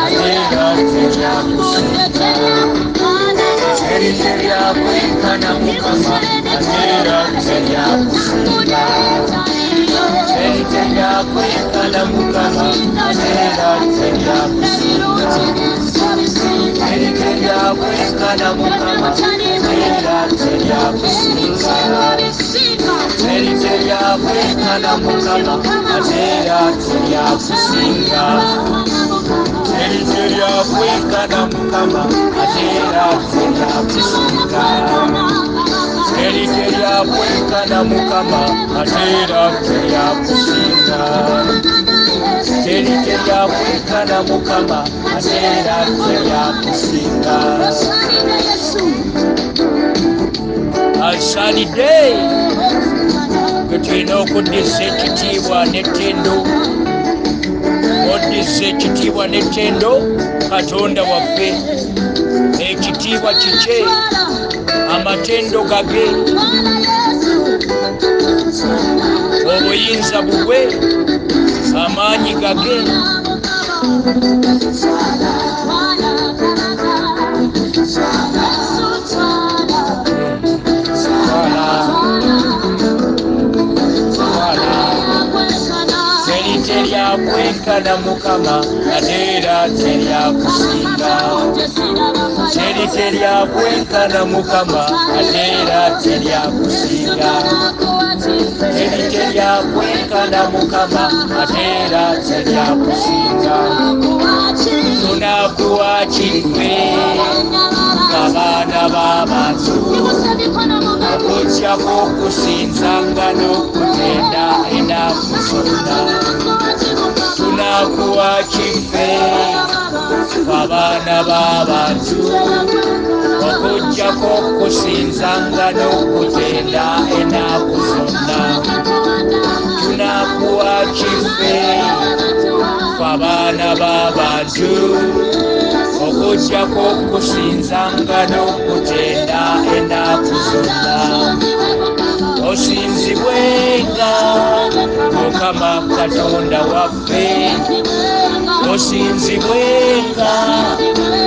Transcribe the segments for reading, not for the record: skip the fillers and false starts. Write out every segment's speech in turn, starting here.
atera terya kusinga teri terya kwekana mukama atera terya kusinga teri terya kwekana mukama atera terya kusinga teri terya kwekana mukama atera terya kusinga teri terya kwekana mukama atera terya kusinga teri terya kwekana mukama atera terya kusinga teri terya kwekana mukama atera terya kusinga teri terya kwekana mukama atera terya kusinga. Asalidde tulina okuddiza ekitiibwa n'ettendo, oddiza ekitiibwa n'ettendo Katonda waffe. Ekitiibwa kike, amatendo gage, obuyinza bubwe, amaanyi gage. Teri terya kwekana mukama atera terya kusinga teri terya kwekana mukama atera terya kusinga teri terya kwekana mukama atera terya kusinga. Tunakuwa kiffe abaana b'abantu okutyako okusinzanga n'okutenda ennaku zonna. Tunakuwa kiffe abaana b'abantu okutyako okusinzanga n'okutenda ennaku zonna. Tunakuwa kiffe abaana b'abantu okutyako okusinzanga n'okutenda ennaku zonna. Osinzibwenga Mukama Katonda waffe, osinzibwenga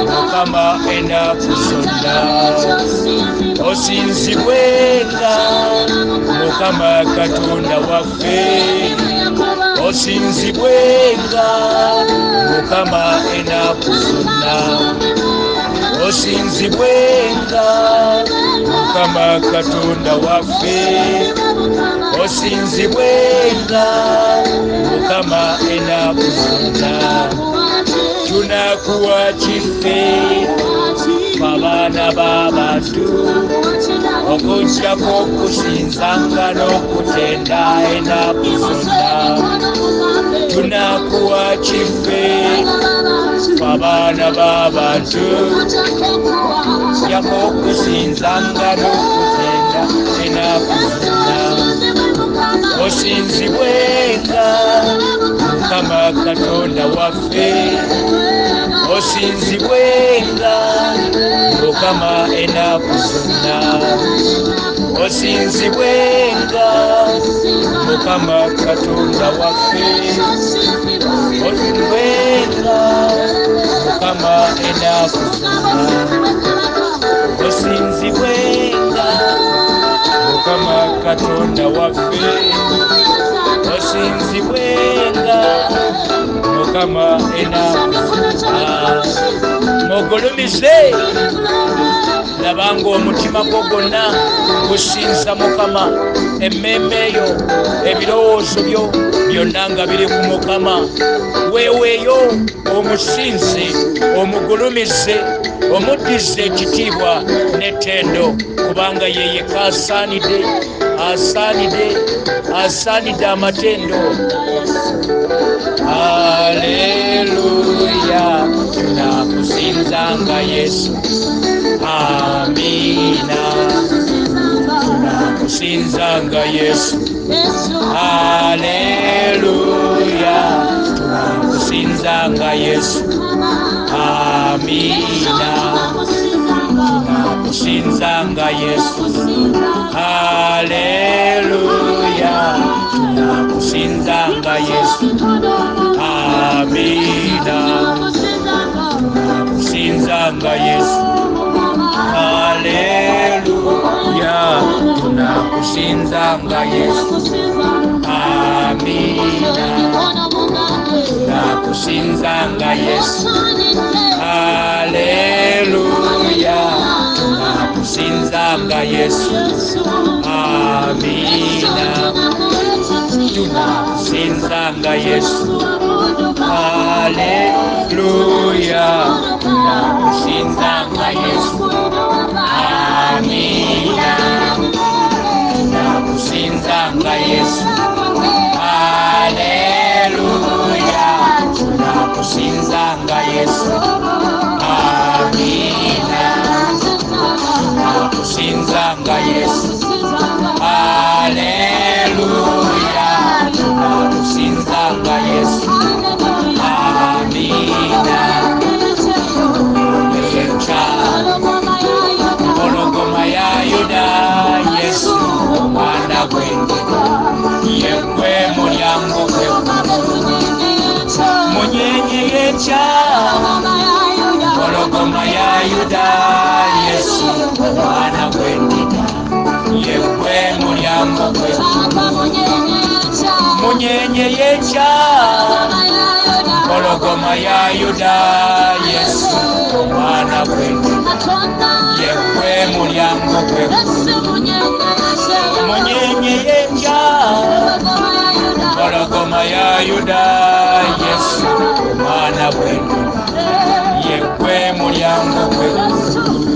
Mukama ennaku zonna. Osinzibwenga Mukama Katonda waffe, osinzibwenga Mukama ennaku zonna. Osinzibwenga Mukama Katonda waffe, osinzibwenga Mukama ennaku zonna. Tunakuwa kiffe abaana b'abantu okutyako okusinzanga n'okutenda ennaku zonna. Tunakuwa kiffe abaana b'abantu okutyako okusinzanga n'okutenda ennaku zonna. Osinzibwenga Mukama Katonda waffe, osinzibwenga Mukama ennaku zonna. Osinzibwenga Mukama Katonda waffe, osinzibwenga Mukama ennaku zonna. Osinzibwenga Mukama Katonda waffe, osinzibwenga Mukama ennaku zonna. Mogulumize labanga omutima gwo gwonna gusinza Mukama, emmeme yo, ebirowoozo byo byonna nga biri ku Mukama. Weeweeyo omusinze, omugulumize, omuddize ekitiibwa n'ettendo, kubanga yeyeka asaanidde amatendo. Haleluya, tunakusinzanga Yesu. Amina, tunakusinzanga Yesu. Haleluya, tunakusinzanga Yesu. Amina, tunakusinzanga Yesu. Haleluya, tunakusinzanga Yesu. Amina, nga Yesu. Haleluya, tunakusinza nga Yesu. Amina, tunakusinza nga Yesu. Haleluya, tunakusinza nga Yesu. Amina, tunakusinza nga Yesu. Haleluya, tunakusinza nga Yesu. Amina, tunakusinza nga Yesu. Haleluya, tunakusinza nga Yesu. Amina, tunakusinza nga Yesu. Haleluya, tunakusinza nga Yesu. Amina, Golgoma ya Yuda, Yesu omwana gw'endiga, yegwe mulyango gw'eggulu. Munyenye y'enkya, Golgoma ya Yuda, Yesu omwana gw'endiga, yegwe mulyango gw'eggulu. Munyenye y'enkya, Golgoma ya Yuda, Yesu omwana gw'endiga, yegwe mulyango gw'eggulu. Munyenye y'enkya, Golgoma ya Yuda, Yesu omwana gw'endiga, yegwe mulyango gw'eggulu.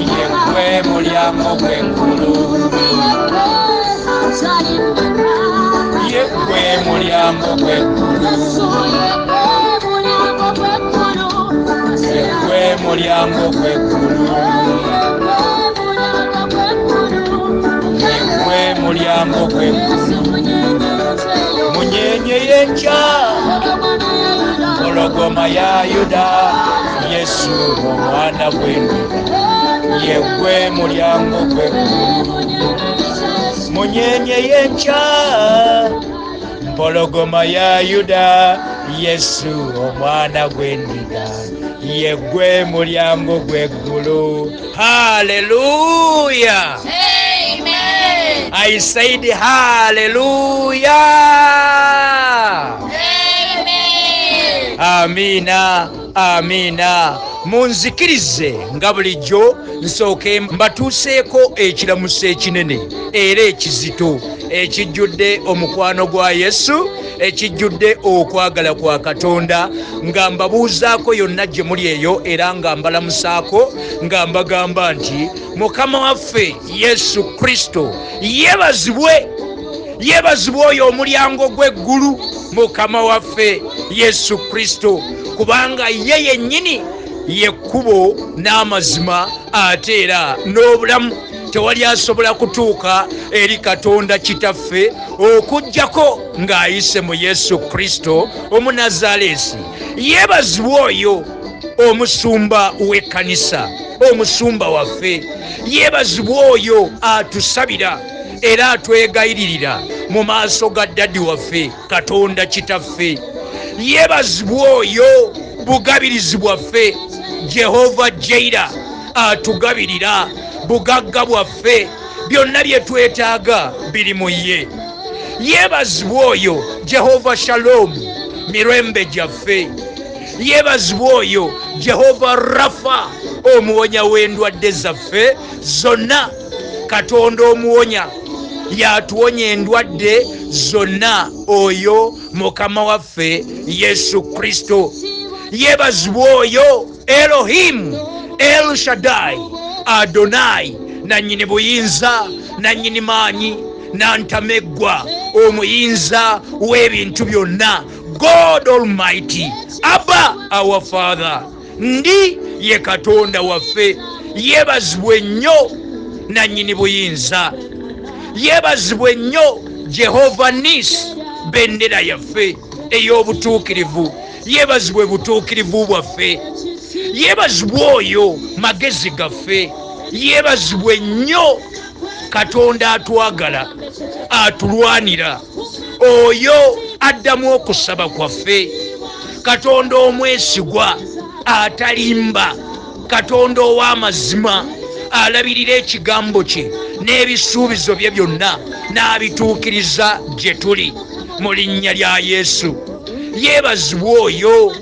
Yegwe mulyango gw'eggulu. Yegwe mulyango gw'eggulu. Yegwe mulyango gw'eggulu. Yegwe mulyango gw'eggulu. Munyenye y'enkya, Golgoma ya Yuda, Yesu omwana gw'endiga, yegwe mulyango gw'eggulu. Munyenye y'enkya, Golgoma ya Yuda, Yesu omwana gw'endiga, yegwe mulyango gw'eggulu. Hallelujah. Amen. I said hallelujah. Amen. Amina, amina. Munzikirize nga bulijjo nsooke mbatuuseeko ekiramuso ekinene era ekizito ekijjudde omukwano gwa Yesu, ekijjudde okwagala kwa Katonda, nga mbabuuzaako yonna gye muli eyo era nga mbalamusaako nga mbagamba nti Mukama waffe Yesu Kristo yeebazibwe. Yeebazibwe oyo omulyango gw'eggulu, Mukama waffe Yesu Kristo, kubanga ye yennyini yekkubo n'amazima ate era n'obulamu. Tewali asobola kutuuka eri Katonda Kitaffe okuggyako ng'ayise mu Yesu Kristo Omunazaalesi. Yeebazibwe oyo omusumba w'ekkanisa, omusumba waffe. Yeebazibwe oyo atusabira era atwegayiririra mu maaso ga Daddi waffe Katonda Kitaffe. Yeebazibwe oyo bugabirizi bwaffe, Jehova Jaira atugabirira bugagga bwaffe, byonna bye twetaaga biri mu ye. Yeebazibwe oyo Jehova Shalom, mirembe gyaffe. Yeebazibwe oyo Jehova Rafa, omuwonya w'endwadde zaffe zonna. Katonda omuwonya yatuwonya endwadde zonna, oyo Mukama waffe Yesu Kristo. Yeebazibwe oyo Elohim, El Shaddai, Adonai, nannyini buyinza, nannyini maanyi, nantameggwa, omuyinza w'ebintu byonna, God Almighty, Abba our Father. Ndi ye Katonda waffe. Yeebazibwe nnyo nannyini buyinza. Yeebazibwe nnyo Jehova Nisi, bendera yaffe ey'obutuukirivu. Yeebazibwe butuukirivu bwaffe. Yeebazibwe oyo magezi gaffe. Yeebazibwe nnyo Katonda atwagala, atulwanira, oyo addamu okusaba kwaffe. Katonda omwesigwa atalimba, Katonda ow'amazima alabirira ekigambo kye n'ebisuubizo bye byonna n'abituukiriza gye tuli mu linnya lya Yesu. Yeebazibwa oyo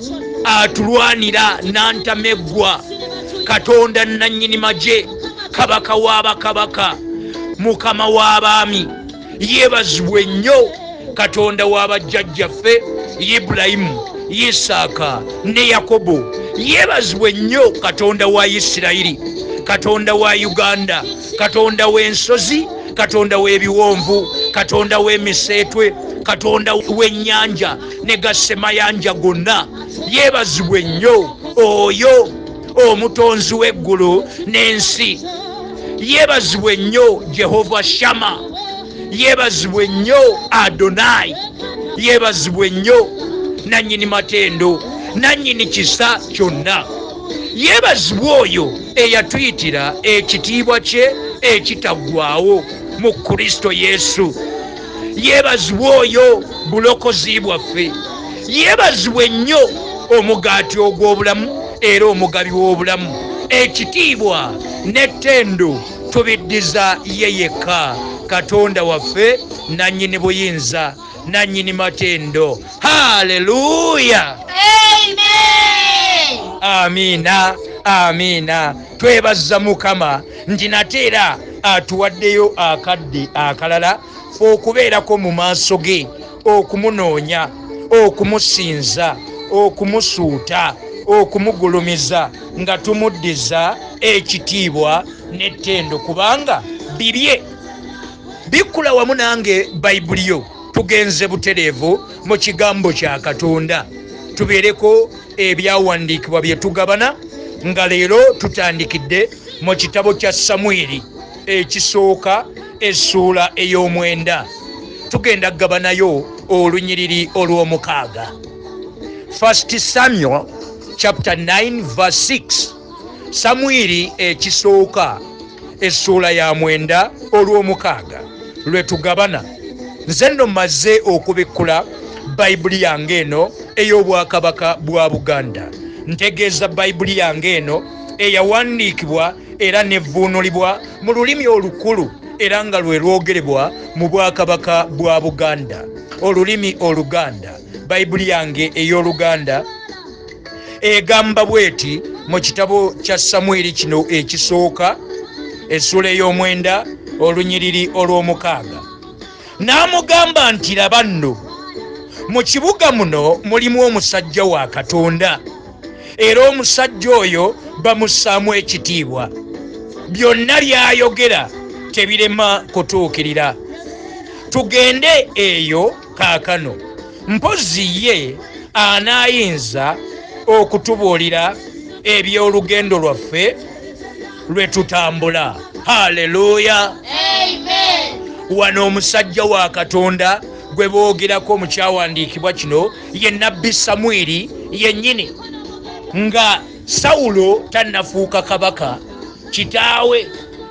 atulwanira n'antameggwa, Katonda nannyini magye, kabaka w'abakabaka, mukama w'abaami. Yeebazibwa ennyo Katonda w'abajjajjaffe Ibulayimu, Isaaka ne Yakobo. Yeebazibwa ennyo Katonda wa Isirayiri, Katonda wa Uganda, Katonda w'ensozi, Katonda w'ebiwonvu, Katonda w'emiseetwe, Katonda w'ennyanja ne gassemayanja gonna. Yeebazibwa ennyo oyo omutonzi w'eggulu n'ensi. Yeebazibwa ennyo Jehova Shama. Yeebazibwa ennyo Adonai. Yeebazibwa ennyo nannyini matendo, nannyini kisa kyonna. Yeebazibwa oyo eyatuyitira ekitiibwa kye ekitaggwaawo mu Kristo Yesu. Yeebazibwa oyo bulokozi bwaffe. Yeebazibwa ennyo omugaati ogw'obulamu era omugabi w'obulamu. Ekitiibwa n'ettendo tubiddiza ye yekka, Katonda waffe nannyini buyinza, nannyini matendo. Haleluya, Amen. amiina, amiina. Twebaza Mukama nti nate era atuwaddeyo akadde akalala fe okubeerako mu maaso ge, okumunoonya, okumusinza, okumusuuta, okumugulumiza nga tumuddiza ekitiibwa n'ettendo, kubanga bibye bikula wamu nange Bayibuli yo. Tugenze butereevu mu kigambo kya Katonda, tubeereko ebyawandiikibwa bye tugabana, nga leero tutandikidde mu kitabo kya Samwiri ekisooka essuula ey'omwenda. Tugenda kugabanayo olunyiriri olw'omukaaga. 1 Samuel chapter 9 verse 6. Samwiri ekisooka essuula ya mwenda olw'omukaaga lwe tugabana. Nze nno mmaze okubikkula Bayibuli yange eno ey'obwakabaka bwa Buganda. Ntegeeza Bayibuli yange eno eyawandiikibwa era nevvuunulibwa mu lulimi olukulu era nga lwe lwogerebwa mu bwakabaka bwa Buganda, olulimi Oluganda. Bayibuli yange ey'Oluganda egamba bweti mu kitabo kya Samwiri kino ekisooka essuula ey'omwenda olunyiriri olw'omukaaga. N'amugamba nti, laba nno mu kibuga muno mulimu omusajja wa Katonda, era omusajja oyo bamussaamu ekitiibwa. Byonna by'ayogera tebirema kutuukirira. Tugende eyo kaakano, mpozi ye anaayinza okutubuulira eby'olugendo lwaffe lwe tutambula. Haleluya, Amen. Wano omusajja wa Katonda gwe boogerako mu kyawandiikibwa kino ye nnabbi Samwiri yennyini. Nga Sawulo tannafuuka kabaka, kitaawe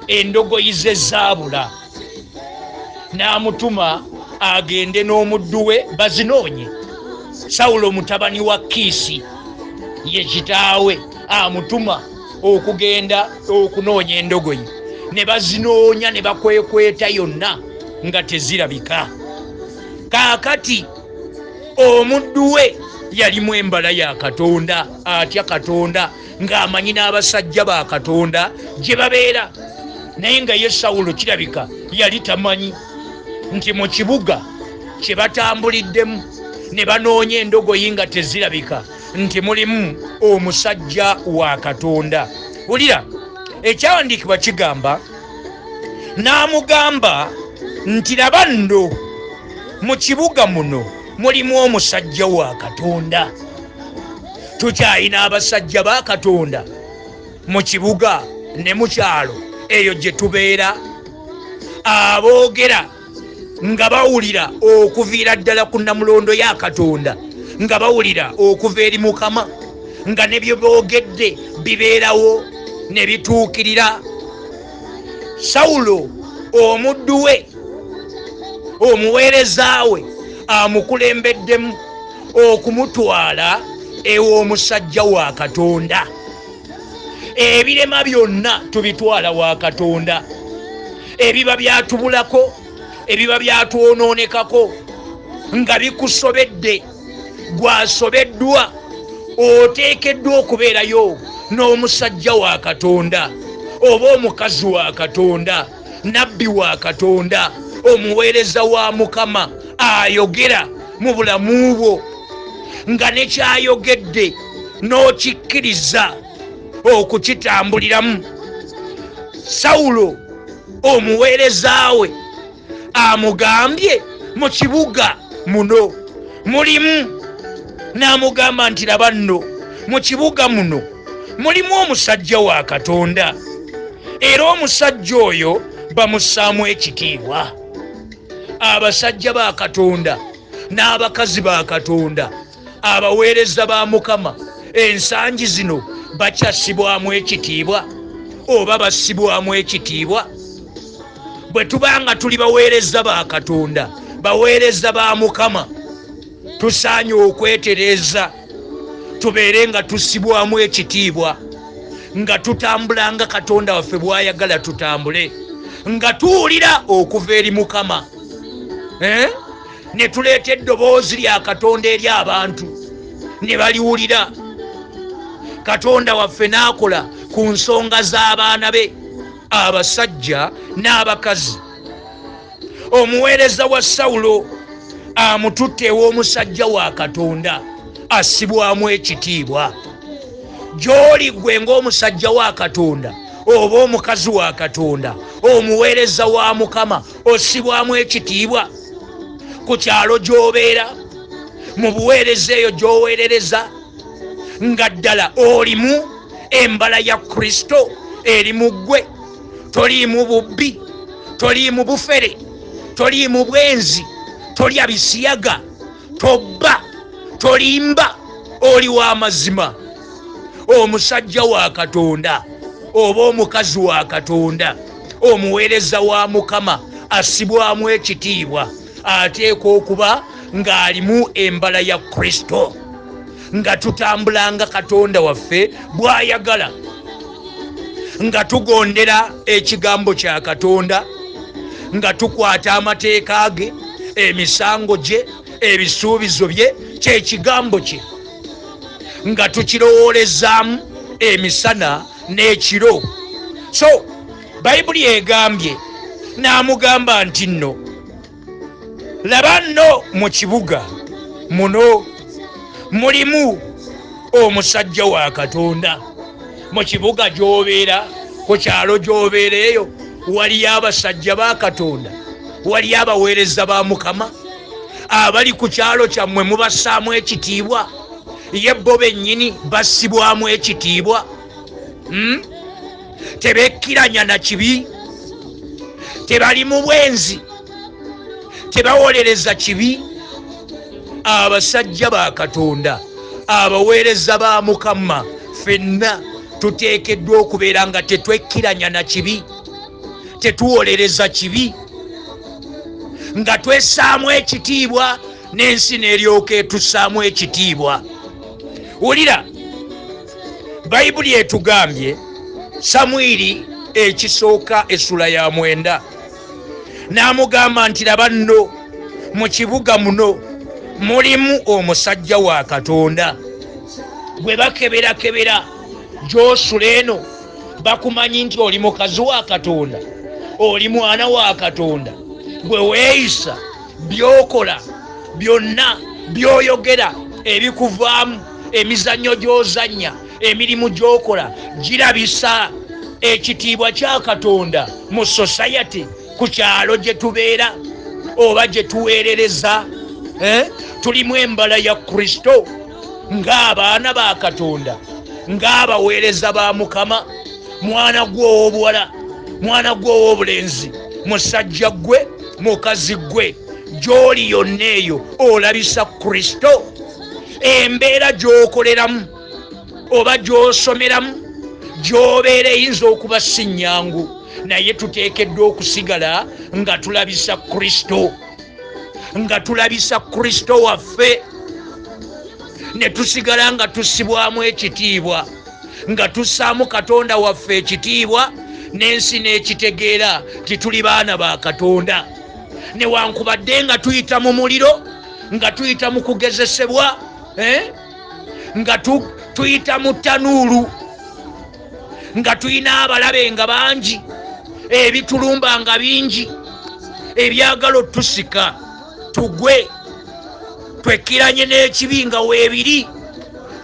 endogoyi ze zaabula, n'amutuma agende n'omuddu we bazinoonye. Sawulo mutabani wa Kiisi ye kitaawe amutuma okugenda okunoonya endogoyi. Ne bazinoonya ne bakwekweta yonna nga tezirabika. Kaakati omuddu we yalimu embala ya Katonda, atya Katonda, ng'amanyi n'abasajja ba Katonda gye babeera. Naye nga ye Sawulo kirabika yali tamanyi nti mu kibuga kye batambuliddemu ne banoonya endogoyi nga tezirabika nti mulimu omusajja wa Katonda. Wulira, ekyawandiikibwa kigamba, n'amugamba nti, laba nno mu kibuga muno mulimu omusajja wa Katonda. Tukyalina abasajja ba Katonda mu kibuga ne mu kyalo eyo gye tubeera, aboogera nga bawulira okuviira ddala ku Namulondo ya Katonda, nga bawulira okuva eri Mukama, nga ne bye boogedde bibeerawo ne bituukirira. Sawulo omuddu we, omuweereza we amukulembeddemu okumutwala ew'omusajja wa Katonda. Ebirema byonna tubitwala wa Katonda. Ebiba byatubulako, ebiba byatwonoonekako nga bikusobedde, gwasobeddwa, oteekeddwa okubeerayo n'omusajja wa Katonda oba omukazi wa Katonda, nabbi wa Katonda, omuweereza wa Mukama ayogera mu bulamu bwo nga nekyayogedde n'okikkiriza okukitambuliramu. Sawulo omuweereza we amugambye mu kibuga muno mulimu, n'amugamba nti laba nno mu kibuga muno mulimu omusajja wa Katonda, era omusajja oyo bamussaamu ekitiibwa. Abasajja ba Katonda n'abakazi ba Katonda, abaweereza ba Mukama ensangi zino bakyasibwamu ekitiibwa oba basibwamu ekitiibwa? Bwe tubanga tuli baweereza ba Katonda, baweereza ba Mukama, tusaanye okwetereeza tubeere nga tusibwamu ekitiibwa, nga tutambula nga Katonda waffe bw'ayagala tutambule, nga tuwulira okuva eri Mukama, ne tuleeta eddoboozi lya Katonda eri abantu ne baliwulira. Katonda waffe n'akola ku nsonga z'abaana be abasajja n'abakazi. Omuweereza wa Sawulo amututte ew'omusajja wa Katonda, assibwamu ekitiibwa. Gy'oli gwe ng'omusajja wa Katonda oba omukazi wa Katonda, omuweereza wa Mukama, ossibwamu ekitiibwa. Ku kyalo gy'obeera, mu buweereza eyo gy'oweerereza, nga ddala olimu embala ya Kristo eri mu ggwe, toliimu bubbi, toliimu bufere, toliimu bwenzi, tolya bisiyaga, tobba, tolimba, oli w'amazima. Omusajja wa Katonda oba omukazi wa Katonda, omuweereza wa Mukama, assibwamu ekitiibwa, ateekwa okuba ng'alimu embala ya Kristo, nga tutambulanga Katonda waffe bw'ayagala, nga tugondera ekigambo kya Katonda, nga tukwata amateeka ge, emisango gye, ebisuubizo bye, kyekigambo kye, nga tukirowoolezaamu emisana n'ekiro. So Bayibuli egambye, n'amugamba nti nno laba nno mu kibuga muno mulimu omusajja wa Katonda. Mu kibuga gy'obeera, ku kyalo gy'obeera eyo, waliyo abasajja ba Katonda, waliyo abaweereza ba Mukama abali ku kyalo kyammwe mubassaamu ekitiibwa, ye bo bennyini bassibwamu ekitiibwa. Tebekkiranya na kibi, tebali mu bwenzi, tebawolereza kibi. Abasajja ba Katonda, abaweereza ba Mukama, ffenna tuteekeddwa okubeera nga tetwekkiranya na kibi, tetuwolereza kibi, nga twessaamu ekitiibwa, n'ensi n'eryoka etussaamu ekitiibwa. Wulira, Bayibuli etugambye, Samwiri ekisooka essula ya 9, n'amugamba nti laba nno mu kibuga muno mulimu omusajja wa Katonda. Gwe bakeberakebera gy'osula eno, bakumanyi nti oli mukazi wa Katonda, oli mwana wa Katonda. Gwe weeyisa, by'okola byonna, by'oyogera, ebikuvaamu, emizannyo gy'ozannya, emirimu gy'okola, girabisa ekitiibwa kya Katonda mu society, ku kyalo gye tubeera oba gye tuweerereza. Tulimu embala ya Kristo ng'abaana ba Katonda, ng'abaweereza ba Mukama. Mwana gwe ow'obuwala, mwana gwe ow'obulenzi, musajja gwe, mukazi gwe, gy'oli yonna eyo olabisa Kristo. Embeera gy'okoleramu oba gy'osomeramu, gy'obeera eyinza okuba si nnyangu, naye tuteekeddwa okusigala nga tulabisa Kristo, nga tulabisa Kristo waffe. ne tusigala nga tusibwamu ekitiibwa, nga tussaamu Katonda waffe ekitiibwa, n'ensi n'ekitegeera tituli baana ba Katonda. Newankubadde nga tuyita mu muliro, nga tuyita mu kugezesebwa, nga tuyita mu ttanuulu, nga tulina abalabe nga bangi, ebitulumba nga bingi, ebyagala otusika tugwe, twekkiranye n'ekibi nga weebiri,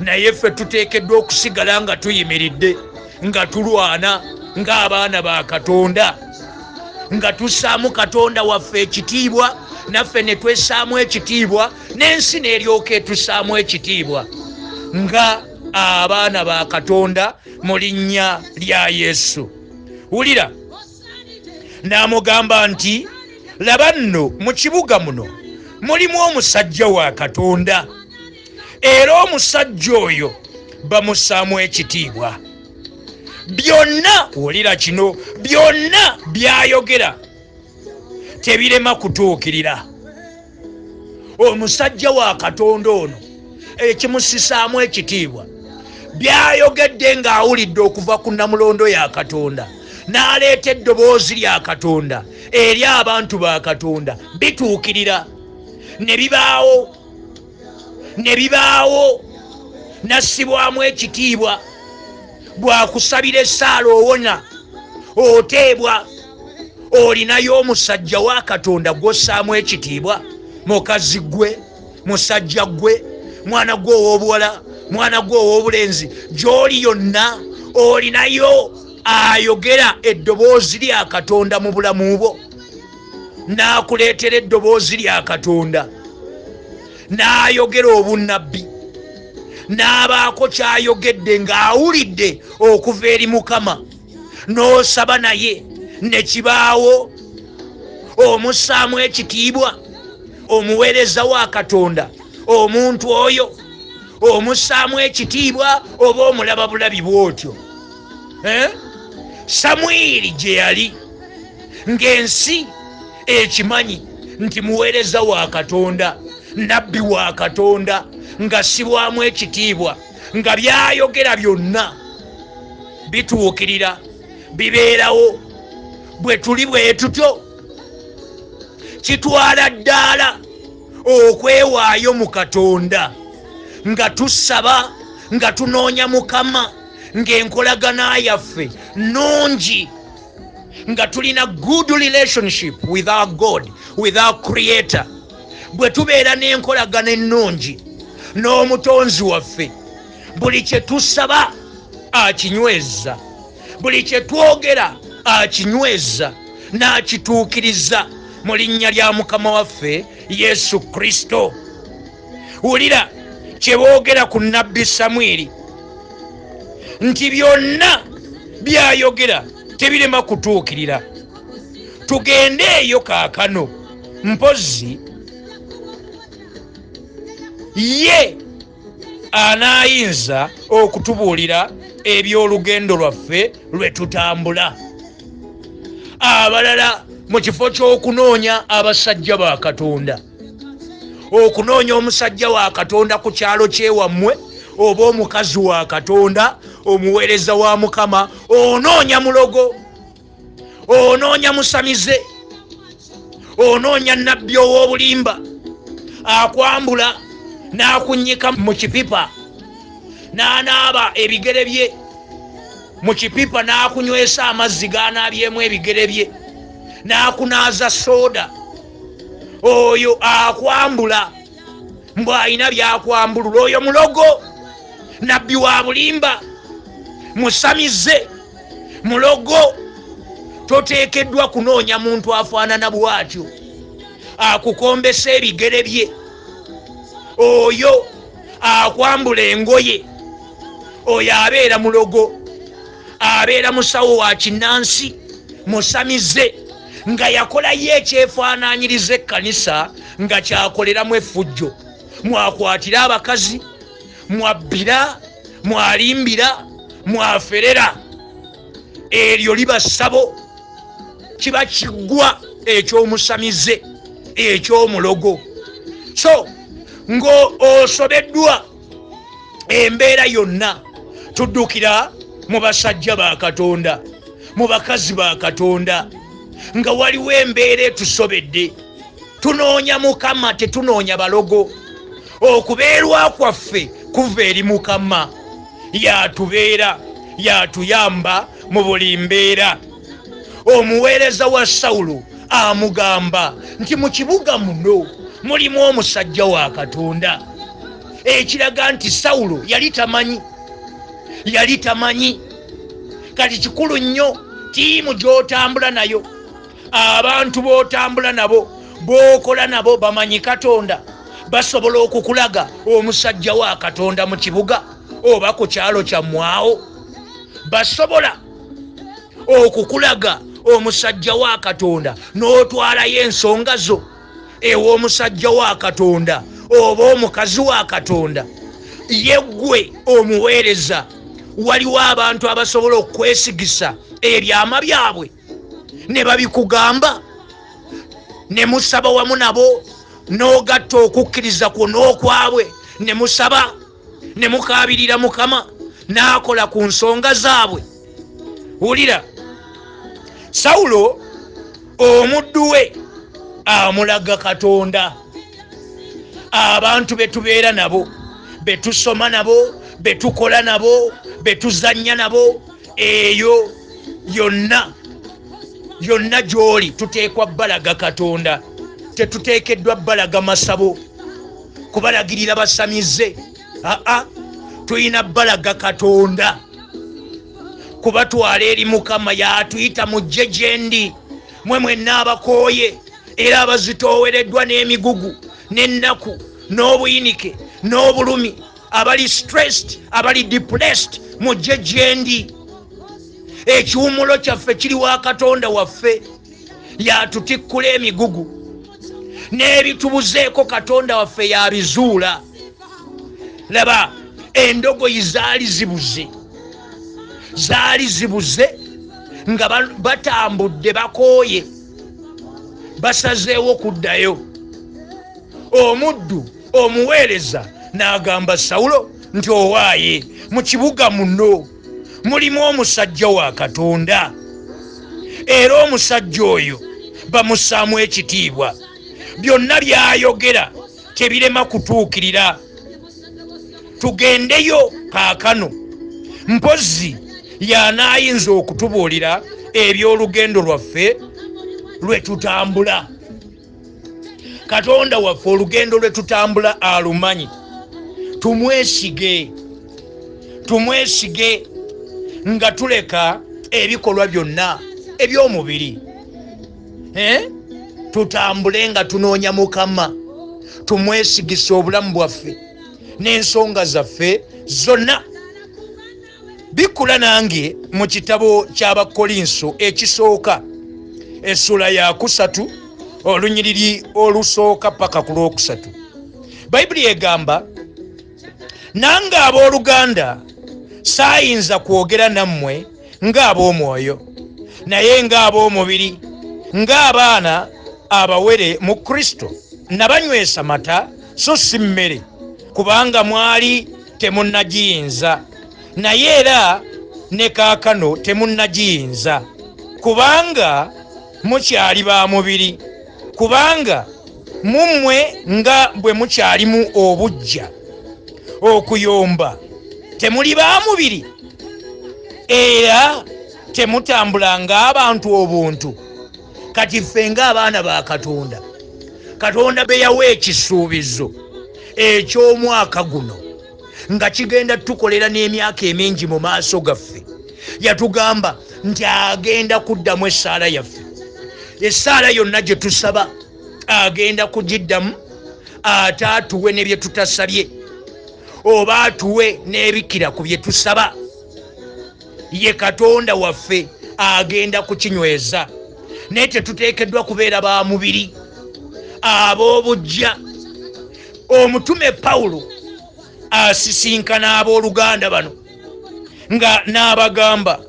naye ffe tuteekeddwa okusigala nga tuyimiridde, nga tulwana ng'abaana ba Katonda, nga tussaamu Katonda waffe ekitiibwa, naffe ne twessaamu ekitiibwa, n'ensi n'eryoka etussaamu ekitiibwa nga abaana ba Katonda mu linnya lya Yesu. Wulira, n'amugamba nti, laba nno mu kibuga muno mulimu omusajja wa Katonda, era omusajja oyo bamussaamu ekitiibwa. Byonna, wulira kino, byonna byayogera tebirema kutuukirira. Omusajja wa Katonda ono ekimusisaamu ekitiibwa, byayogedde ng'awulidde okuva ku Namulondo ya Katonda, n'aleeta eddoboozi lya Katonda eri abantu ba Katonda, bituukirira. Ne bibaawo nassibwamu ekitiibwa. Bwakusabira essaala owona, oteebwa, olinayo omusajja wa Katonda gw'ossaamu ekitiibwa. Mukazi gwe, musajja gwe, mwana gwe ow'obuwala, mwana gwe ow'obulenzi, gy'oli yonna olinayo ayogera eddoboozi lya Katonda mu bulamu bwo, n'akuleetera eddoboozi lya Katonda, n'ayogera obunnabbi, n'abaako kyayogedde ng'awulidde okuva eri Mukama, n'osaba naye ne kibaawo, omussaamu ekitiibwa. Omuweereza wa Katonda, omuntu oyo omussaamu ekitiibwa, oba omulaba bulabi bw'otyo. Samwiri gye yali, ng'ensi ekimanyi nti muweereza wa Katonda, nabbi wa Katonda, ng'assibwamu ekitiibwa, nga byayogera byonna bituukirira, bibeerawo. Bwe tuli bwe tutyo, kitwala ddaala okwewaayo mu Katonda, nga tusaba, nga tunoonya Mukama, ng'enkolagana yaffe nnungi, nga tulina good relationship with our God, with our Creator. Bwe tubeera n'enkolagana ennungi n'omutonzi waffe, buli kye tusaba akinyweza, buli kye twogera akinyweza, n'akituukiriza mu linnya lya Mukama waffe Yesu Kristo. Wulira kye boogera ku nnabbi Samwiri, nti byonna byayogera tebirema kutuukirira. Tugende eyo kaakano, mpozi ye anaayinza okutubuulira eby'olugendo lwaffe lwe tutambula. Abalala mu kifo ky'okunoonya abasajja ba Katonda, okunoonya omusajja wa Katonda ku kyalo kyewammwe, oba omukazi wa Katonda, omuweereza wa Mukama, onoonya mulogo, onoonya musamize, onoonya nnabbi ow'obulimba, akwambula n'akunnyika mu kipipa, n'anaaba ebigere bye mu kipipa, n'akunywesa amazzi g'anaabyemu ebigere bye, n'akunaaza soda. Oyo akwambula mbw alina byakwambulula. Oyo mulogo, nabbi wa bulimba, musamize, mulogo. Toteekeddwa kunoonya muntu afaanana bw'atyo, akukombesa ebigere bye. Oyo akwambula engoye, oyo abeera mulogo, abeera musawo wa kinnansi, musamize, nga yakolayo ekyefaanaanyiriza ekkanisa nga kyakoleramu effujjo. Mwakwatira abakazi, mwabbira, mwalimbira, mwaferera. Eryo liba ssabo, kiba kiggwa eky'omusamize, eky'omulogo. So ng'osobeddwa embeera yonna tuddukira mu basajja ba Katonda, mu bakazi ba Katonda, nga waliwo embeera etusobedde. Tunoonya Mukama, tetunoonya balogo. Okubeerwa kwaffe kuva eri Mukama, yatubeera, yatuyamba mu buli mbeera. Omuweereza wa Sawulo amugamba nti mu kibuga muno mulimu omusajja wa Katonda, ekiraga nti Sawulo yali tamanyi. Kati kikulu nnyo tiimu gy'otambula nayo, abantu b'otambula nabo, b'okola nabo bamanyi Katonda, basobola okukulaga omusajja wa Katonda mu kibuga oba ku kyalo kyammwawo. Basobola okukulaga omusajja wa Katonda n'otwalayo ensonga zo ew'omusajja wa Katonda oba omukazi wa Katonda. Yeggwe omuweereza, waliwo abantu abasobola okwesigisa ebyama byabwe ne babikugamba, ne musaba wamu nabo, n'ogatta okukkiriza kwo n'okwabwe, ne musaba, ne mukaabirira Mukama, n'akola ku nsonga zaabwe. Wulira, Sawulo omuddu we amulaga Katonda. Abantu betubeera nabo, betusoma nabo, betukola nabo, betuzanya nabo, eyo yonna gy'oli tuteekwa balaga Katonda. Tetuteekeddwa balaga masabo, kubalagirira basamize. Tulina balaga Katonda, kubatwala eri Mukama. Yatuyita mujje gyendi mwe mwenna abakooye era abazitoowereddwa n'emigugu n'ennaku n'obuyinike n'obulumi, abali stressed, abali depressed, mujje gyendi. Ekiwumulo kyaffe kiri wa Katonda waffe. Yatutikkula emigugu n'ebitubuzeeko Katonda waffe yabizuula. Laba, endogoyi zaali zibuze nga batambudde bakooye, basazeewo kuddayo. Omuddu omuweereza n'agamba Sawulo nti owaaye, mu kibuga muno mulimu omusajja wa Katonda, era omusajja oyo bamussaamu ekitiibwa. Byonna by'ayogera tebirema kutuukirira. Tugendeyo kaakano, mpozi y'anaayinza okutubuulira eby'olugendo lwaffe lwe tutambula. Katonda waffe olugendo lwe tutambula alumanyi. Tumwesige nga tuleka ebikolwa byonna eby'omubiri. Tutambule nga tunoonya Mukama, tumwesigise obulamu bwaffe n'ensonga zaffe zonna. Bikula nange mu kitabo ky'Abakolinso ekisooka, essula ya 3 olunyiriri olusooka paka ku lwokusatu. Bayibuli egamba, nange abooluganda saayinza kwogera nammwe ng'ab'omwoyo, naye ng'ab'omubiri, ng'abaana abawere mu Kristo. Nabanywesa mata so si mmere, kubanga mwali temunnagiyinza, naye era ne kaakano temunnagiyinza, kubanga mukyali ba mubiri. Kubanga mummwe nga bwe mukyalimu obujja okuyomba, temuli ba mubiri, era temutambulanga abantu obuntu. Kati ffe ng'abaana ba Katonda, Katonda be yawa ekisuubizo eky'omwaka guno nga kigenda tukolera n'emyaka emingi mu maaso gaffe, yatugamba nti agenda kuddamu essaala yaffe. Essaala yonna gye tusaba agenda kugiddamu, ate atuwe ne bye tutasabye, oba atuwe n'ebikira ku bye tusaba. Ye Katonda waffe agenda kukinyweza. Naye tetuteekeddwa kubeera ba mubiri, ab'obujja. Omutume Pawulo asisinkana abooluganda bano nga n'abagamba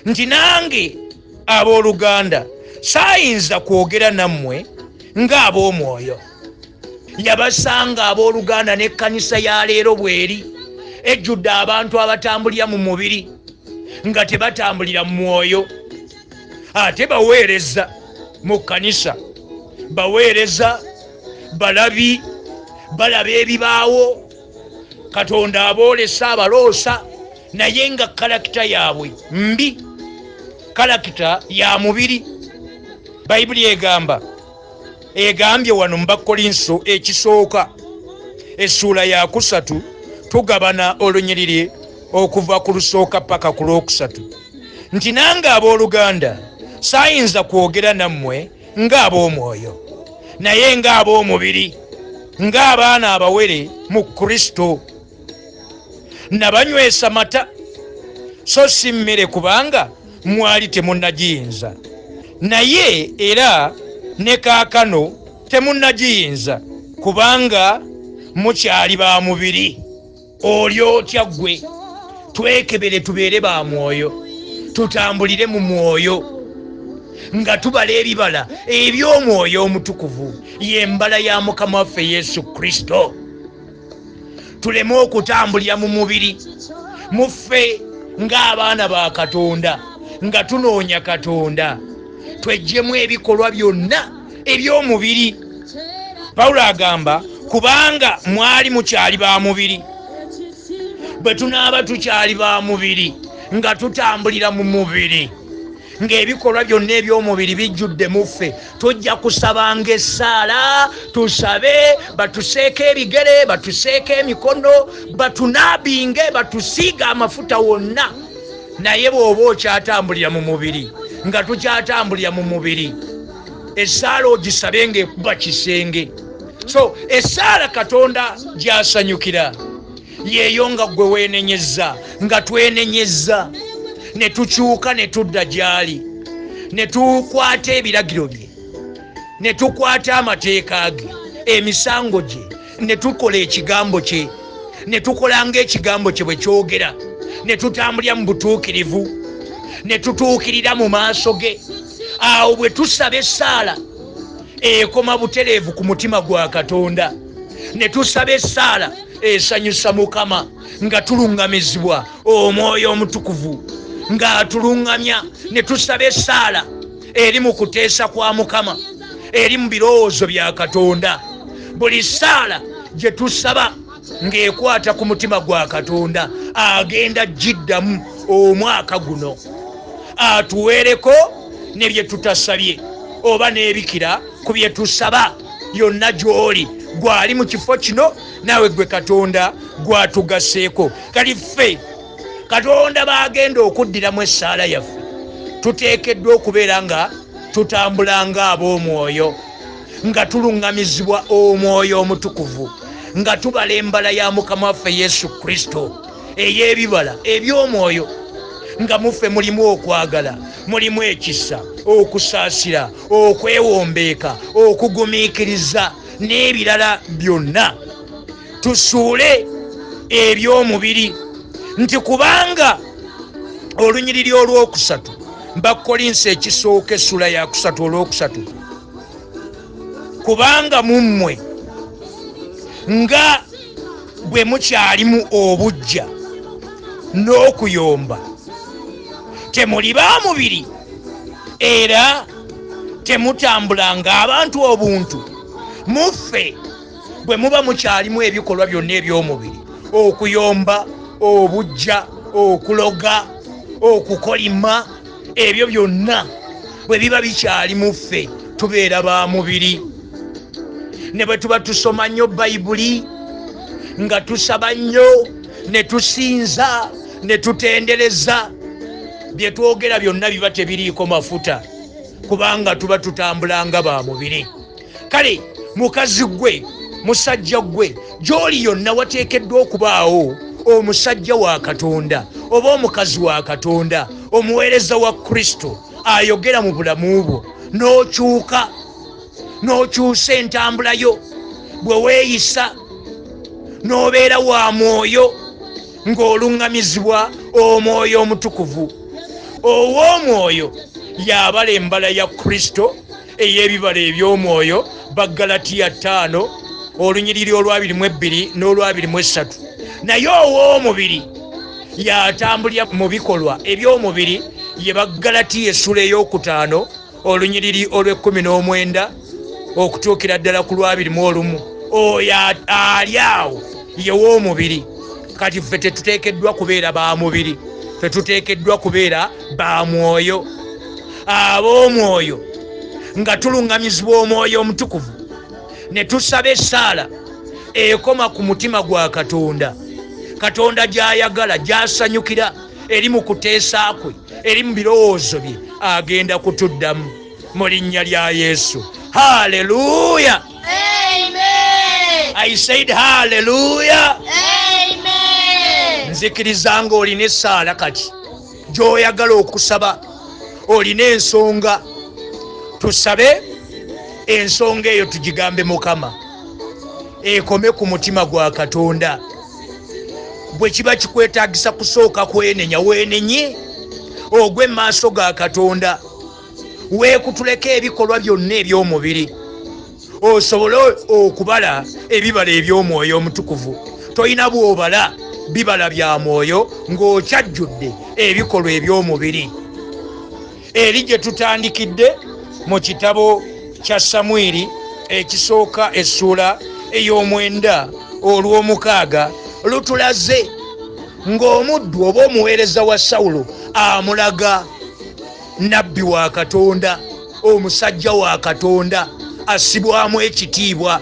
nti nange abooluganda saayinza kwogera nammwe ng'ab'omwoyo. Yabasanga abooluganda n'ekkanisa ya leero bweri, ejjudde abantu abatambulira mu mubiri nga tebatambulira mu mwoyo. Ate baweereza mu kkanisa, baweereza balabi, balaba ebibaawo, Katonda aboolesa abaloosa, naye nga kalakita yaabwe mbi, kalakita ya mubiri. Bayibuli egambye wano mu Bakolinso ekisooka essuula ya 3 tugabana olunyiriri okuva ku lusooka paka ku lwokusatu nti nange abooluganda saayinza kwogera nammwe ng'ab'omwoyo naye ng'ab'omubiri, ng'abaana abawere mu Kristo. Nabanywesa mata so si mmere kubanga mwali temunnagiyinza, naye era ne kaakano temunnagiyinza kubanga mukyali ba mubiri. Olyo otya ggwe? Twekebere tubeere ba mwoyo, tutambulire mu mwoyo nga tubala ebibala eby'omwoyo omutukuvu, y'embala ya Mukama waffe Yesu Kristo. Tuleme okutambulira mu mubiri, muffe ng'abaana ba Katonda nga tunoonya Katonda, tweggyemu ebikolwa byonna eby'omubiri. Pawulo agamba kubanga mwali mukyali ba mubiri. Bwe tunaaba tukyali ba mubiri nga tutambulira mu mubiri, ng'ebikolwa byonna eby'omubiri bijjudde muffe, tujja kusabanga essaala, tusabe batuseeko ebigere, batuseeko emikono, batunaabinge, batusiiga amafuta wonna. Naye bw'oba okyatambulira mu mubiri, nga tukyatambulira mu mubiri, essaala ogisabe ng'ekuba kisenge. So essaala Katonda gy'asanyukira yeeyo nga ggwe weenenyezza, nga twenenyezza, ne tukyuka ne tudda gy'ali, ne tukwata ebiragiro bye, ne tukwata amateeka ge, emisango gye, ne tukola ekigambo kye, ne tukola ng'ekigambo kye bwe kyogera, ne tutambulira mu butuukirivu, ne tutuukirira mu maaso ge. Awo bwe tusaba essaala ekoma butereevu ku mutima gwa Katonda, ne tusaba essaala esanyusa Mukama nga tulungamizibwa omwoyo omutukuvu nga tulungamya, ne tusaba essaala eri mu kuteesa kwa Mukama, eri mu birowoozo bya Katonda. Buli ssaala gye tusaba ng'ekwata ku mutima gwa Katonda, agenda giddamu omwaka guno, atuweereko ne bye tutasabye oba n'ebikira ku bye tusaba. Yonna gy'oli gwali mu kifo kino, naawe gwe Katonda gwatugaseeko. Kali ffe Katonda baagenda okuddiramu essaala yaffe, tuteekeddwa okubeera nga tutambulanga ab'omwoyo, nga tulungamizibwa omwoyo omutukuvu, nga tubala embala ya Mukama waffe Yesu Kristo ey'ebibala eby'omwoyo, nga muffe mulimu okwagala, mulimu ekisa, okusaasira, okwewombeeka, okugumiikiriza n'ebirala byonna. Tusuule eby'omubiri, nti kubanga olunyiriri olwokusatu, Bakolinso ekisooka essula ya 3 olwokusatu, kubanga mummwe nga bwe mukyalimu obujja n'okuyomba, temuli ba mubiri era temutambulanga abantu obuntu. Muffe bwe muba mukyalimu ebikolwa byonna eby'omubiri, okuyomba, obujja, okuloga, okukolima, ebyo byonna bwe biba bikyali muffe, tubeera ba mubiri. Ne bwe tuba tusoma nnyo Bayibuli, nga tusaba nnyo, ne tusinza, ne tutendereza, bye twogera byonna biba tebiriiko mafuta, kubanga tuba tutambulanga ba mubiri. Kale mukazi gwe, musajja gwe, gy'oli yonna wateekeddwa okubaawo omusajja wa Katonda oba omukazi wa Katonda, omuweereza wa Kristo ayogera mu bulamu bwo, n'okyuka, n'okyusa entambula yo, bwe weeyisa, n'obeera wa mwoyo ng'olungamizibwa omwoyo omutukuvu. Ow'omwoyo y'abala embala ya Kristo ey'ebibala eby'omwoyo, Bagalatiya 5 olunyiriri olwa 22 n'olwa 23. naye ow'omubiri yatambulira mu bikolwa eby'omubiri ye Bagalatiya essula ey'okutaano olunyiriri olw'19 okutuukira ddala ku lw'21. Oyo ali awo ye w'omubiri. Kati ffe tetuteekeddwa kubeera ba mubiri, ffe tuteekeddwa kubeera ba mwoyo. Ab'omwoyo nga tuluŋŋamizibwa Omwoyo Omutukuvu ne tusaba essaala ekoma ku mutima gwa Katonda. Katonda gy'ayagala, gy'asanyukira, eri mu kuteesa kwe, eri mu birowoozo bye, agenda kutuddamu mu linnya lya Yesu. Haleluya! Amen. I said haleluya! Amen. Nzikiriza ng'olina essaala kati gy'oyagala okusaba, olina ensonga. Tusabe ensonga eyo tugigambe Mukama ekome ku mutima gwa Katonda. Bwe kiba kikwetaagisa kusooka kwenenya, weenenye ogwe mu maaso ga Katonda, weekutuleko ebikolwa byonna eby'omubiri osobole okubala ebibala eby'Omwoyo Omutukuvu. Toyina bw'obala bibala bya mwoyo ng'okyajjudde ebikolwa eby'omubiri. Eri gye tutandikidde mu kitabo kya Samwiri ekisooka essula ey'omwenda olw'omukaaga lutulaze ng'omuddu oba omuweereza wa Sawulo amulaga nabbi wa Katonda, omusajja wa Katonda assibwamu ekitiibwa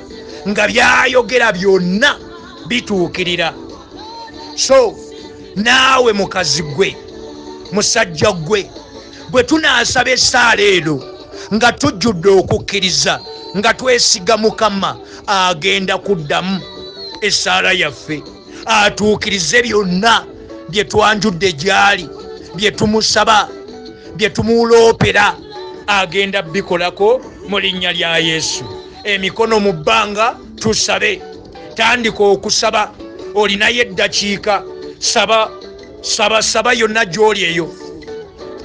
nga byayogera byonna bituukirira. So naawe mukazi gwe, musajja gwe, bwe tunaasaba essaala eno nga tujjudde okukkiriza, nga twesiga Mukama, agenda kuddamu essaala yaffe, atuukirize byonna bye twanjudde gy'ali, bye tumusaba, bye tumuloopera, agenda bikolako mu linnya lya Yesu. Emikono mu bbanga tusabe. Tandika okusaba, olinayo eddakiika. Saba yonna gy'oli eyo.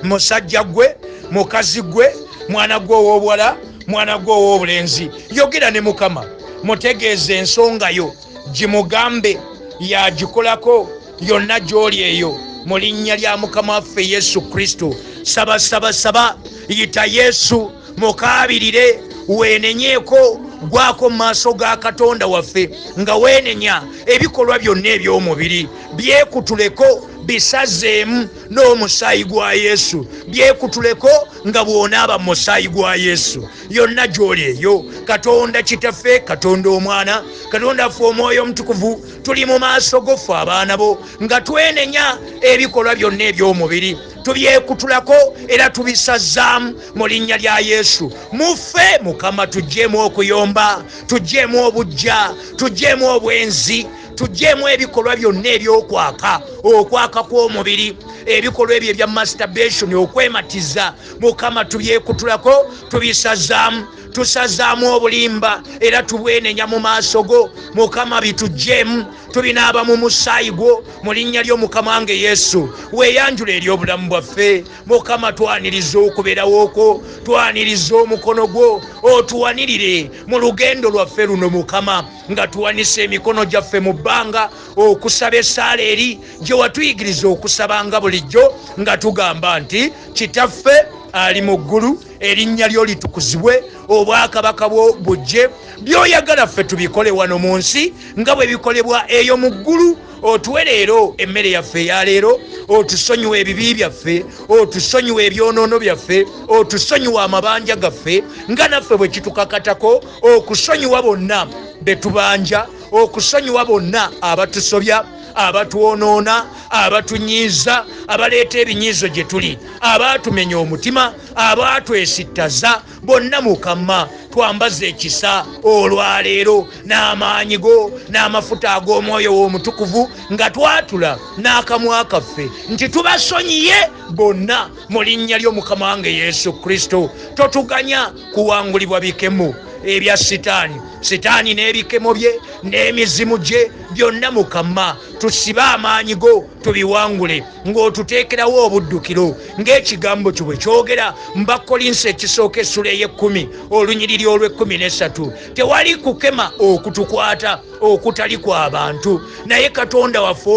Musajja gwe, mukazi gwe, mwana gwe ow'obuwala, mwana gwe ow'obulenzi, yogera ne Mukama, mutegeeze ensonga yo, gimugambe, yagikolako yonna gy'oli eyo mu linnya lya Mukama waffe Yesu Kristo. Saba, yita Yesu, mukaabirire, weenenyeeko, gwako mu maaso ga Katonda waffe nga weenenya ebikolwa byonna eby'omubiri, byekutuleko, bisazeemu n'omusaayi gwa Yesu, byekutuleko nga bw'onaaba mu musaayi gwa Yesu. Yonna gy'oli eyo, Katonda Kitaffe, Katonda Omwana, Katonda ffe Omwoyo Omutukuvu, tuli mu maaso go ffe abaana bo nga twenenya ebikolwa byonna eby'omubiri, tubyekutulako era tubisazzaamu mu linnya lya Yesu. Muffe Mukama tuggyemu okuyomba, tuggyemu obujja, tuggyemu obwenzi, tuggyemu ebikolwa byonna ebyokwaka, okwaka kw'omubiri, ebikolwa ebyo ebya masturbation, okwematiza. Mukama tubyekutulako, tubisazzaamu, tusazaamu obulimba era tubwenenya mu maaso go. Mukama bituggyemu, tubinaaba mu musaayi gwo mu linnya ly'Omukama wange Yesu. Weeyanjula eri obulamu bwaffe Mukama, twaniriza okubeerawo kwo, twaniriza omukono gwo, otuwanirire mu lugendo lwaffe luno Mukama, nga tuwanise emikono gyaffe mu bbanga okusaba essaala eri gye watuyigiriza okusabanga bulijjo, nga tugamba nti Kitaffe ali mu ggulu, erinnya lyo litukuzibwe, obwakabaka bwo bujje, by'oyagala ffe tubikole wano mu nsi nga bwe bikolebwa eyo mu ggulu. Otuwe leero emmere yaffe eya leero, otusonyiwe ebibi byaffe, otusonyiwe ebyonoono byaffe, otusonyiwe amabanja gaffe nga naffe bwe kitukakatako, okusonyiwa bonna be tubanja, okusonyiwa bonna abatusobya, abatuwonoona, abatunyiiza, abaleeta ebinyiizo gye tuli, abatumenya omutima, abatwesittaza, bonna Mukama twambaze ekisa olwaleero n'amaanyi go n'amafuta ag'Omwoyo w'Omutukuvu, nga twatula n'akamwa kaffe nti tubasonyiye bonna mu linnya ly'Omukama wange Yesu Kristo. Totuganya kuwangulibwa bikemu, ebya sitaani n'ebikemo bye n'emizimu gye byonna Mukama tusibe amaanyi go tubiwangule ng'otuteekerawo obuddukiro ng'ekigambo kyo bwe kyogera mu Bakolinso ekisooka essula ey'ekkumi olunyiriri olw'13 tewali kukema okutukwata okutali kw'abantu naye Katonda waffe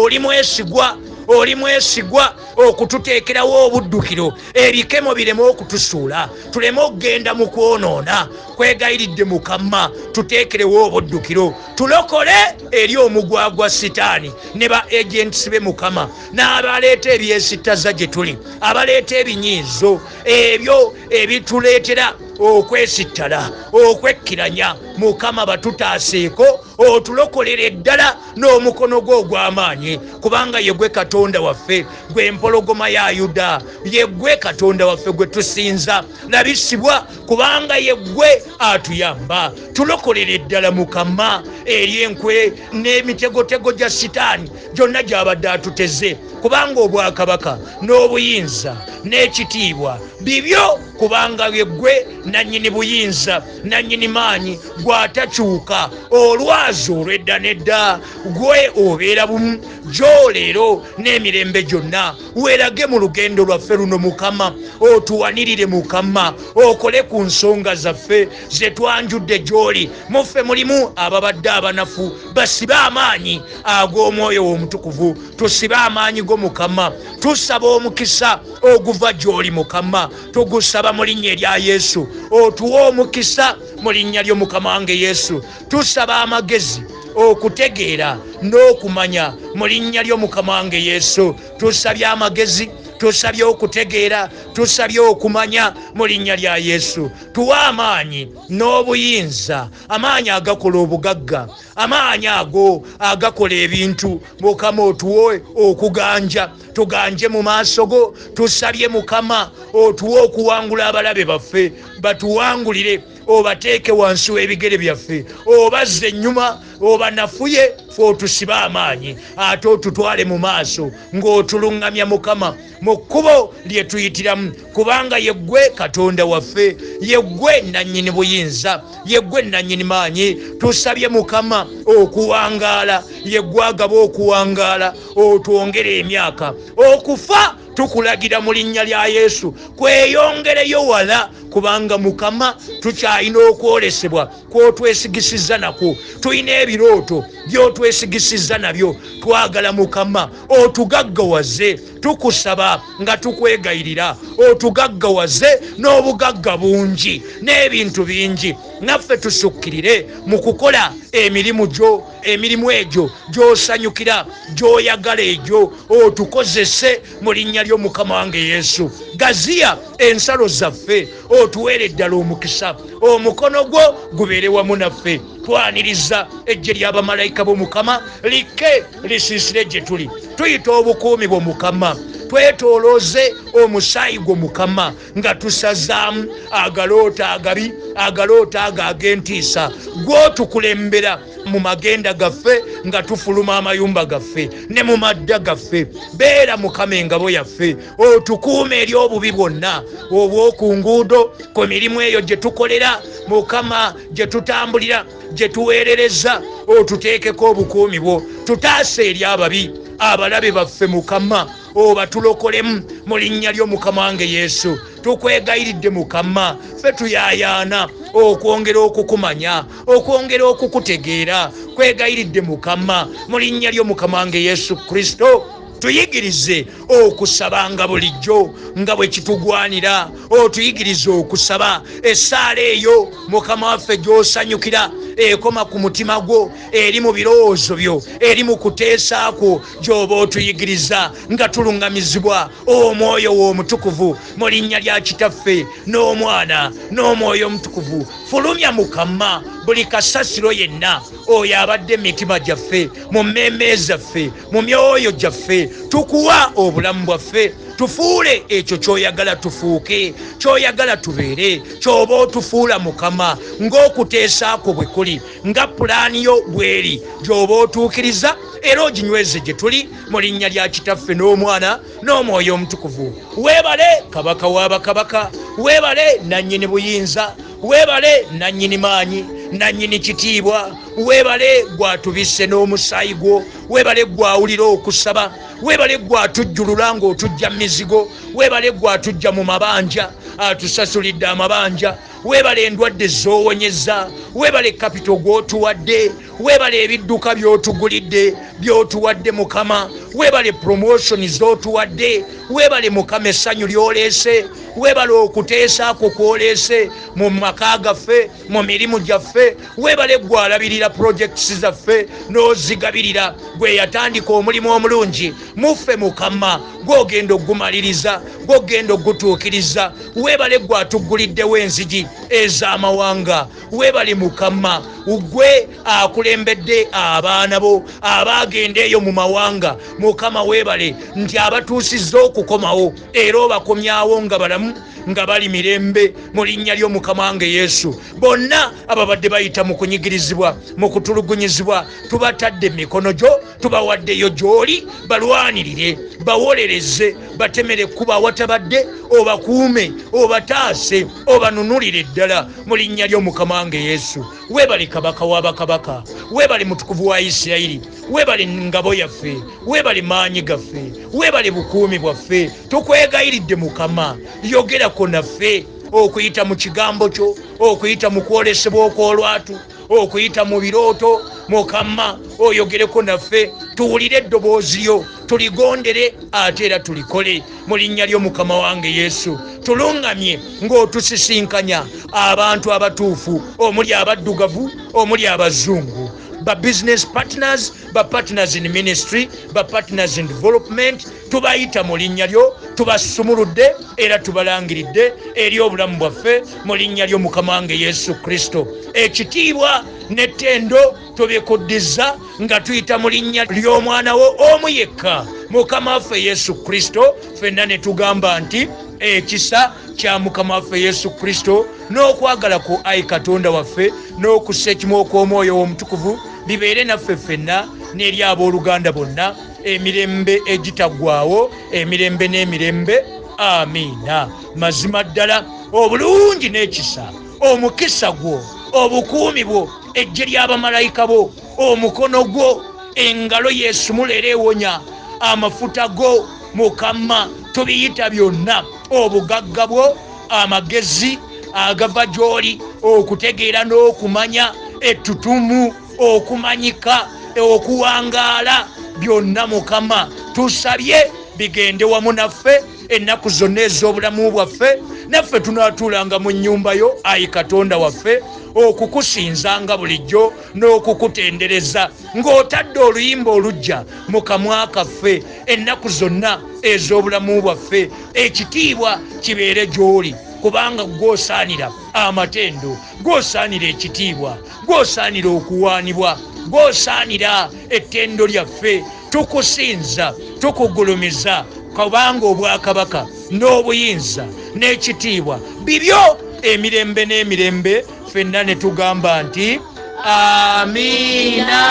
oli mwesigwa okututeekerawo obuddukiro ebikemo bireme okutusuula tuleme okugenda mu kwonoona kwegayiridde Mukama tuteekerewo obuddukiro tulokole eri omugwagwa sitaani ne ba agents be Mukama n'abaleeta ebyesittaza gye tuli abaleeta ebinyiizo ebyo ebituleetera okwesittala okwekkiranya Mukama batutaaseeko otulokolere ddala n'omukono gwo ogw'amaanyi kubanga ye gwe Katonda waffe gwe empologoma ya Yuda ye gwe Katonda waffe gwe tusinza labisibwa kubanga ye gwe atuyamba tulokolere ddala Mukama eri enkwe n'emitegotego gya sitaani gyonna gy'abadde atuteze kubanga obwakabaka n'obuyinza n'ekitiibwa bibyo kubanga ye gwe nannyini buyinza nannyini maanyi gwatakyuka olwazi olw'edda n'edda gwe obeera bumu gy'oleero n'emirembe gyonna weerage mu lugendo lwaffe luno Mukama otuwanirire Mukama okole ku nsonga zaffe ze twanjudde gy'oli muffe mulimu ababadde abanafu basibe amaanyi ag'omwoyo w'omutukuvu tusibe amaanyi go Mukama tusaba omukisa oguva gy'oli Mukama tugusaba mu linnya erya Yesu otuwe omukisa mu linnya ly'Omukama wange Yesu tusaba amagezi okutegeera n'okumanya mu linnya ly'Omukama wange Yesu tusabye amagezi tusabye okutegeera tusabye okumanya mu linnya lya Yesu tuwe amaanyi n'obuyinza amaanyi agakola obugagga amaanyi ago agakola ebintu Mukama otuwe okuganja tuganje mu maaso go tusabye Mukama otuwe okuwangula abalabe baffe batuwangulire obateeke wansi w'ebigere byaffe obazze ennyuma obanafuye fe otusibe amaanyi ate otutwale mu maaso ng'otuluŋŋamya Mukama mu kkubo lye tuyitiramu kubanga ye ggwe Katonda waffe ye ggwe nannyini buyinza ye ggwe nannyini maanyi tusabye Mukama okuwangaala ye ggwe agaba okuwangaala otwongere emyaka okufa tukulagira mu linnya lya Yesu kweyongereyo wala kubanga Mukama tukyalina okwolesebwa kw'otwesigisiza nakwo tulina ebirooto by'otwesigisiza nabyo twagala Mukama otugaggawaze tukusaba nga tukwegayirira otugaggawaze n'obugagga bungi n'ebintu bingi naffe tusukkirire mu kukola emirimu egyo gy'osanyukira gy'oyagala egyo otukozese mu linnya ly'Omukama wange Yesu gaziya ensalo zaffe otuweere ddala omukisa omukono gwo gubeere wamu naffe twaniriza eggye ly'abamalayika b'Omukama likke lisiisire gye tuli tuyita obukuumi bwo Mukama twetoolooze omusaayi gwo Mukama nga tusazaamu agaloota agabi agaloota ago ag'entiisa gw'otukulembera mu magenda gaffe nga tufuluma amayumba gaffe ne mu madda gaffe beera Mukama engabo yaffe otukuuma eri obubi bwonna obw'oku nguudo ku mirimu eyo gye tukolera Mukama gye tutambulira gye tuweerereza otuteekeko obukuumi bwo tutaase eri ababi abalabe baffe Mukama obatulokolemu mu linnya ly'Omukama wange Yesu tukwegayiridde Mukama ffe tuyaayaana okwongera okukumanya okwongera okukutegeera kwegayiridde Mukama mu linnya ly'Omukama wange Yesu Kristo tuyigirize okusabanga bulijjo nga bwe kitugwanira otuyigirize okusaba essaala eyo Mukama waffe gy'osanyukira ekoma ku mutima gwo eri mu birowoozo byo eri mu kuteesa kwo gy'oba otuyigiriza nga tuluŋŋamizibwa omwoyo w'omutukuvu mu linnya lya Kitaffe n'Omwana n'Omwoyo omutukuvu fulumya Mukama buli kasasiro yenna oyo abadde emitima gyaffe mu mmeme zaffe mu myoyo gyaffe tukuwa obulamu bwaffe tufuule ekyo ky'oyagala tufuuke ky'oyagala tubeere ky'oba otufuula Mukama ng'okuteesaako bwe kuli nga pulaani yo bweri gy'oba otuukiriza era oginyweze gye tuli mu linnya lya Kitaffe n'Omwana n'Omwoyo omutukuvu weebale Kabaka w'abakabaka weebale nannyini buyinza webale nanyini maanyi nanyini kitiibwa, webale gwatubisse n'omusaayi gwo, webale gwawulira okusaba, webale gwatujjulula ng'otujja mizigo, webale gwatujja mu mabanja atusasulidde amabanja, webale endwadde zowonyeza, webale kapito gwotuwadde, webale ebidduka byotugulidde byotuwadde Mukama, webale promotion zotuwadde, webale Mukama essanyu lyoleese, webale okuteesaako kwoleese mu maka gaffe, mu mirimu gyaffe, webale gwalabirira projects zaffe n'ozigabirira, gwe yatandika omulimu omulungi muffe Mukama gwogenda ogumaliriza, gwogenda ogutuukiriza, webale gwatuguliddewo enzigi ez'amawanga, webale Mukama gwe akulembedde abaana bo abagenda eyo mu mawanga. Mukama webale nti abatuusizza okukomawo era obakomyawo nga balamu nga bali mirembe mu linnya ly'Omukama wange Yesu. Bonna ababadde bayita mu kunyigirizibwa, mu kutulugunyizibwa, tubatadde mikono gyo, tubawaddeyo gy'oli, balwanirire, bawolereze, batemere kuba watabadde, obakuume, obataase, obanunulire ddala mu linnya ly'Omukama wange Yesu. Webale kabaka w'abakabaka, webale mutukuvu wa Isirayiri, webale ngabo yaffe, webale maanyi gaffe, webale bukuumi bwaffe. Tukwegayiridde Mukama, yogerako naffe, okuyita mu kigambo kyo, okuyita mu kwolesebwa okw'olwatu, okuyita mu birooto. Mukama oyogereko naffe, tuwulire eddoboozi lyo, tuligondere ate era tulikole mu linnya ly'Omukama wange Yesu. Tulungamye ng'otusisinkanya abantu abatuufu, omuli abaddugavu, omuli abazungu, ba business partners, ba partners in ministry, ba partners in development. Tubayita mu linnya lyo, tubasumuludde era tubalangiridde eri obulamu bwaffe mu linnya ly'Omukama wange Yesu Kristo. Ekitiibwa n'ettendo tubikuddiza nga tuyita mu linnya ly'omwana wo omu yekka, Mukama waffe Yesu Kristo. Ffenna ne tugamba nti ekisa kya Mukama waffe Yesu Kristo n'okwagala ku Ayi Katonda waffe n'okussa ekimu okw'Omwoyo Omutukuvu bibeere naffe ffenna n'eri abooluganda bonna, emirembe egitaggwaawo, emirembe n'emirembe. Amiina. Mazima ddala obulungi n'ekisa, omukisa gwo, obukuumi bwo, ejje ly'abamalayika bo, omukono gwo, engalo yeesumula era ewonya, amafuta go Mukama tubiyita byonna, obugagga bwo, amagezi agava gy'oli, okutegeera n'okumanya, ettutumu, okumanyika, okuwangaala, byonna Mukama tusabye bigende wamu naffe ennaku zonna ez'obulamu bwaffe. Naffe tunaatuulanga mu nnyumba yo Ayi Katonda waffe, okukusinzanga bulijjo n'okukutendereza, ng'otadde oluyimba olujja mu kamwa kaffe ennaku zonna ez'obulamu bwaffe. Ekitiibwa kibeere gy'oli, kubanga gw'osaanira amatendo, gw'osaanira ekitiibwa, gw'osaanira okuwaanibwa, gw'osaanira ettendo lyaffe. Tukusinza, tukugulumiza, kubanga obwakabaka n'obuyinza n'ekitiibwa bibyo emirembe n'emirembe. Ffenna ne tugamba nti amiina.